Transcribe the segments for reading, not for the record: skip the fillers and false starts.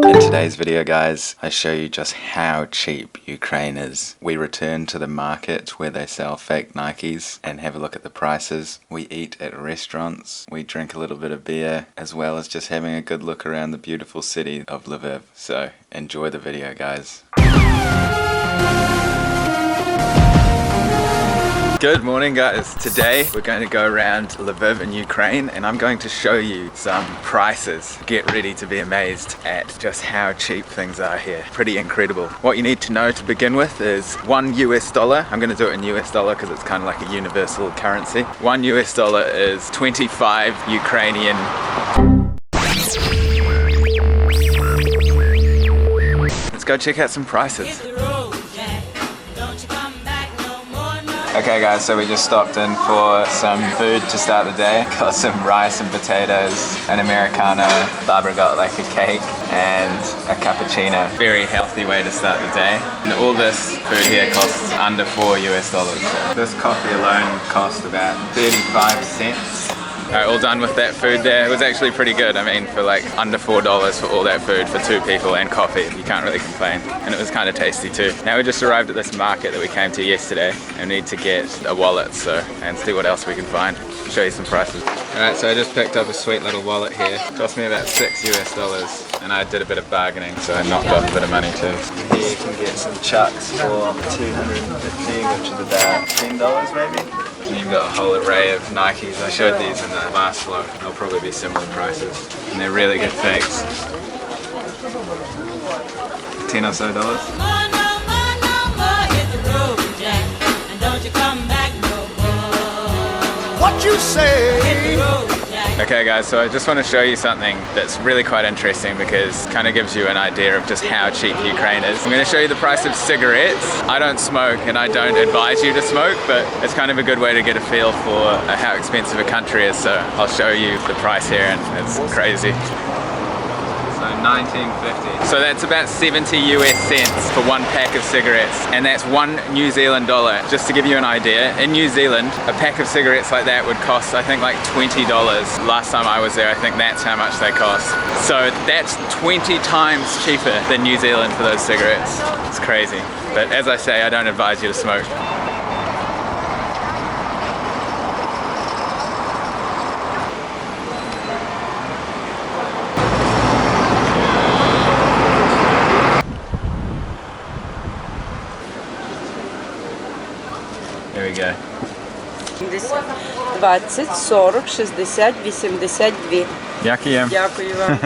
In today's video, guys, I show you just how cheap Ukraine is. We return to the market where they sell fake Nikes and have a look at the prices. We eat at restaurants, we drink a little bit of beer, as well as just having a good look around the beautiful city of Lviv. So enjoy the video, guys. Good morning, guys. Today we're going to go around Lviv in Ukraine and I'm going to show you some prices. Get ready to be amazed at just how cheap things are here. Pretty incredible. What you need to know to begin with is $1. I'm going to do it in US dollar because it's kind of like a universal currency. $1 is 25 Ukrainian. Let's go check out some prices. Okay guys, so we just stopped in for some food to start the day. Got some rice and potatoes, an Americano. Barbara got like a cake and a cappuccino. Very healthy way to start the day. And all this food here costs under $4. So this coffee alone cost about 35 cents. Alright, all done with that food there. It was actually pretty good. I mean, for like under $4 for all that food for 2 people and coffee, you can't really complain. And it was kind of tasty too. Now we just arrived at this market that we came to yesterday and we need to get a wallet, and see what else we can find. I'll show you some prices. Alright, so I just picked up a sweet little wallet here. It cost me about $6 and I did a bit of bargaining, so I knocked off a bit of money too. Here you can get some chucks for $250, which is about $10 maybe. And you've got a whole array of Nikes. I showed these in the last vlog. They'll probably be similar prices. And they're really good fakes. $10 or so. What you say? Okay guys, so I just want to show you something that's really quite interesting because it kind of gives you an idea of just how cheap Ukraine is. I'm going to show you the price of cigarettes. I don't smoke and I don't advise you to smoke, but it's kind of a good way to get a feel for how expensive a country is. So I'll show you the price here and it's crazy. So 1950. So that's about 70 US cents for 1 pack of cigarettes, and that's $1 New Zealand. Just to give you an idea, in New Zealand, a pack of cigarettes like that would cost, I think, like $20. Last time I was there, I think that's how much they cost. So that's 20 times cheaper than New Zealand for those cigarettes. It's crazy. But as I say, I don't advise you to smoke. There we go. 20, 40, 60, 82. Дякую. Дякую вам.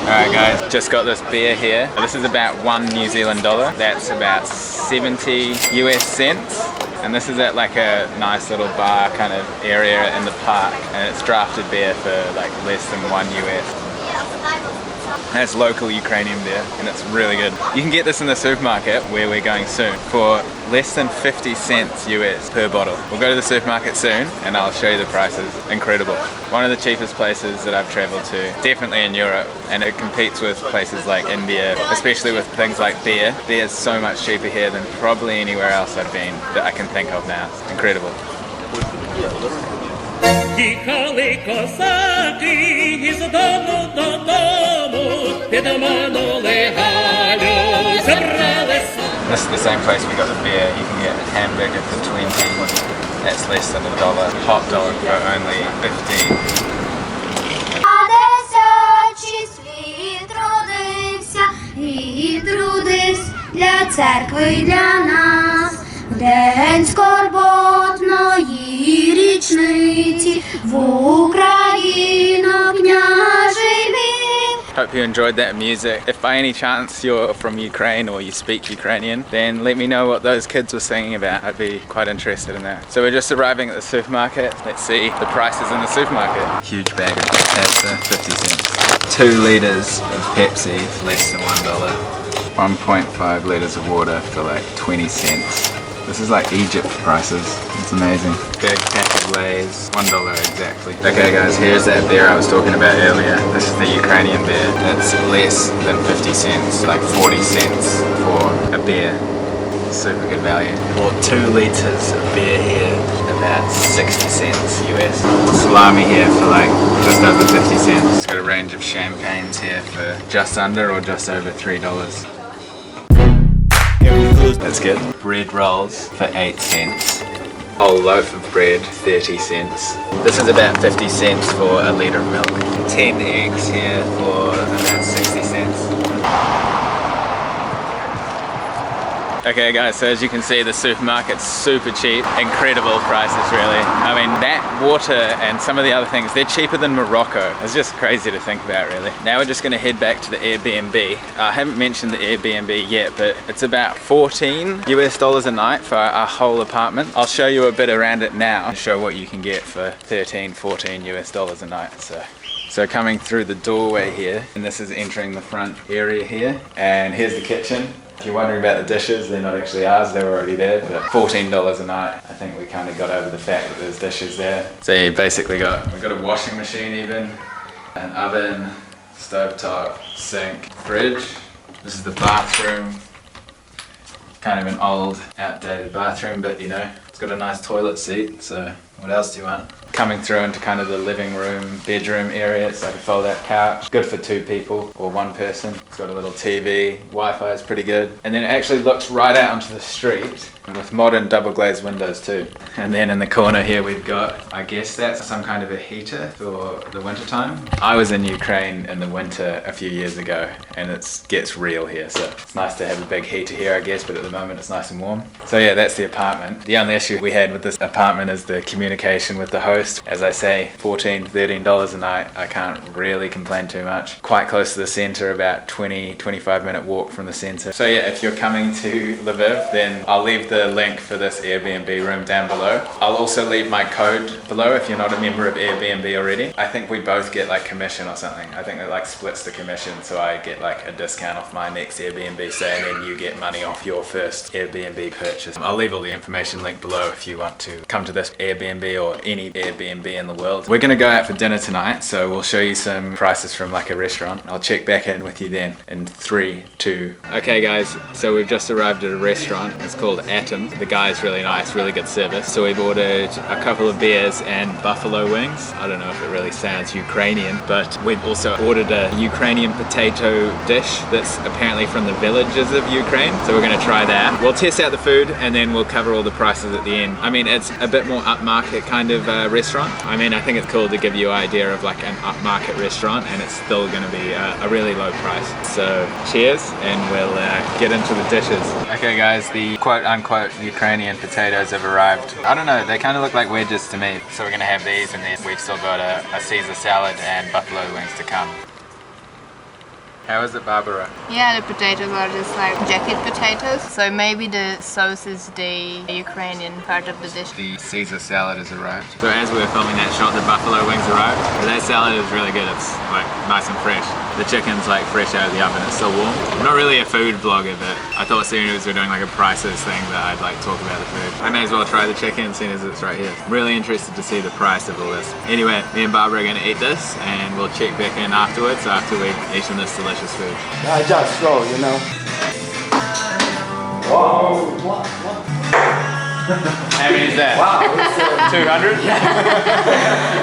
Alright guys, just got this beer here. This is about $1 New Zealand. That's about 70 US cents. And this is at like a nice little bar kind of area in the park. And it's drafted beer for like less than $1 US. That's local Ukrainian beer and it's really good. You can get this in the supermarket where we're going soon for less than 50 cents US per bottle. We'll go to the supermarket soon and I'll show you the prices. Incredible. One of the cheapest places that I've traveled to, definitely in Europe, and it competes with places like India, especially with things like beer. Beer is so much cheaper here than probably anywhere else I've been that I can think of now. Incredible. Їхали козаки із дому додому, підманули Галю, забрали. This is the same place we got the beer. You can get a hamburger for 20. That's less than $1. Hot dog for only 15. І трудився для церкви й для нас. День скорботної річниці в Україну княжий він. Hope you enjoyed that music. If by any chance you're from Ukraine or you speak Ukrainian, then let me know what those kids were singing about. I'd be quite interested in that. So we're just arriving at the supermarket. Let's see the prices in the supermarket. Huge bag of pasta, 50 cents. 2 litres of Pepsi, less than $1. 1.5 litres of water for like 20 cents. This is like Egypt prices. It's amazing. Big pack of Lay's, $1 exactly. Okay guys, here's that beer I was talking about earlier. This is the Ukrainian beer. It's less than 50 cents, like 40 cents for a beer. super good value. Bought 2 litres of beer here, about 60 cents US. Salami here for like just over 50 cents. Got a range of champagnes here for just under or just over $3. That's good. Bread rolls for 8 cents. Whole loaf of bread, 30 cents. This is about 50 cents for a litre of milk. 10 eggs here for about 60 cents. Okay guys, so as you can see, the supermarket's super cheap. Incredible prices really. I mean, that water and some of the other things, they're cheaper than Morocco. It's just crazy to think about really. Now we're just gonna head back to the Airbnb. I haven't mentioned the Airbnb yet, but it's about $14 US a night for our whole apartment. I'll show you a bit around it now and show what you can get for 13, 14 US a night. So coming through the doorway here, and this is entering the front area here, and here's the kitchen. If you're wondering about the dishes, they're not actually ours, they were already there, but $14 a night. I think we kind of got over the fact that there's dishes there. So you basically we've got a washing machine even, an oven, stovetop, sink, fridge. This is the bathroom. Kind of an old, outdated bathroom, but you know, it's got a nice toilet seat, so what else do you want? Coming through into kind of the living room, bedroom area, it's like a fold-out couch. Good for 2 people or 1 person. It's got a little TV, Wi-Fi is pretty good. And then it actually looks right out onto the street with modern double glazed windows too. And then in the corner here we've got, I guess that's some kind of a heater for the winter time. I was in Ukraine in the winter a few years ago and it gets real here, so it's nice to have a big heater here I guess, but at the moment it's nice and warm. So yeah, that's the apartment. The only issue we had with this apartment is the communication with the host. As I say, $14, $13 a night. I can't really complain too much. Quite close to the center, about 20-25 minute walk from the center. So yeah, if you're coming to Lviv, then I'll leave the link for this Airbnb room down below. I'll also leave my code below if you're not a member of Airbnb already. I think we both get like commission or something. I think it like splits the commission, so I get like a discount off my next Airbnb stay, and then you get money off your first Airbnb purchase. I'll leave all the information linked below if you want to come to this Airbnb or any Airbnb in the world. We're gonna go out for dinner tonight, so we'll show you some prices from like a restaurant. I'll check back in with you then in 3, 2. Okay guys, so we've just arrived at a restaurant. It's called Atom. The guy's really nice, really good service. So we've ordered a couple of beers and buffalo wings. I don't know if it really sounds Ukrainian, but we've also ordered a Ukrainian potato dish that's apparently from the villages of Ukraine. So we're gonna try that. We'll test out the food and then we'll cover all the prices at the end. I mean, it's a bit more upmarket kind of restaurant. I mean, I think it's cool to give you an idea of like an upmarket restaurant, and it's still going to be a really low price. So cheers, and we'll get into the dishes. Okay guys, the quote-unquote Ukrainian potatoes have arrived. I don't know, they kind of look like wedges to me. So we're going to have these, and then we've still got a Caesar salad and buffalo wings to come. How is it, Barbara? Yeah, the potatoes are just like jacket potatoes. So maybe the sauce is the Ukrainian part of the dish. The Caesar salad has arrived. So as we were filming that shot, the buffalo wings arrived. That salad is really good. It's like nice and fresh. The chicken's like fresh out of the oven. It's still warm. I'm not really a food vlogger, but I thought seeing as we're doing like a prices thing that I'd like talk about the food. I may as well try the chicken seeing as it's right here. Really interested to see the price of all this. Anyway, me and Barbara are going to eat this, and we'll check back in afterwards after we've eaten this delicious food. I just slow, you know. Wow. What? How many is that? Wow. It's, 200?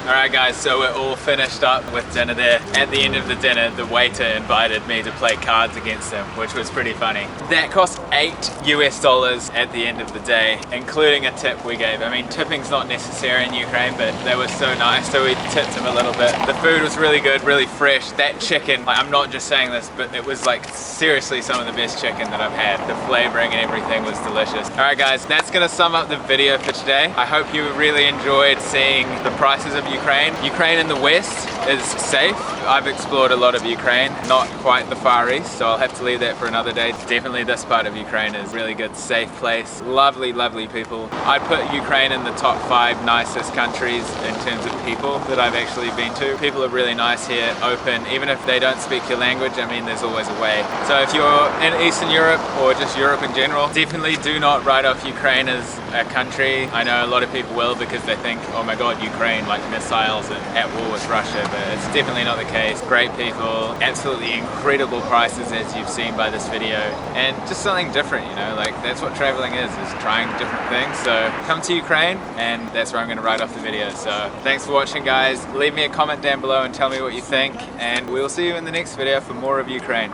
Alright guys, so we're all finished up with dinner there. At the end of the dinner, the waiter invited me to play cards against him, which was pretty funny. That cost $8 US at the end of the day, including a tip we gave. I mean, tipping's not necessary in Ukraine, but they were so nice, so we tipped him a little bit. The food was really good, really fresh. That chicken, like, I'm not just saying this, but it was like seriously some of the best chicken that I've had. The flavoring and everything was delicious. Alright guys, that's gonna sum up the video for today. I hope you really enjoyed seeing the prices of Ukraine. Ukraine in the west is safe. I've explored a lot of Ukraine, not quite the Far East, so I'll have to leave that for another day. Definitely this part of Ukraine is a really good, safe place. Lovely, lovely people. I'd put Ukraine in the top 5 nicest countries in terms of people that I've actually been to. People are really nice here, open, even if they don't speak your language. I mean, there's always a way. So if you're in Eastern Europe or just Europe in general, definitely do not write off Ukraine as a country. I know a lot of people will because they think, oh my god, Ukraine, like missiles and at war with Russia, but it's definitely not the case. Great people, absolutely incredible prices as you've seen by this video, and just something different, you know, like that's what traveling is trying different things. So come to Ukraine, and that's where I'm going to write off the video. So thanks for watching, guys. Leave me a comment down below and tell me what you think, and we'll see you in the next video for more of Ukraine.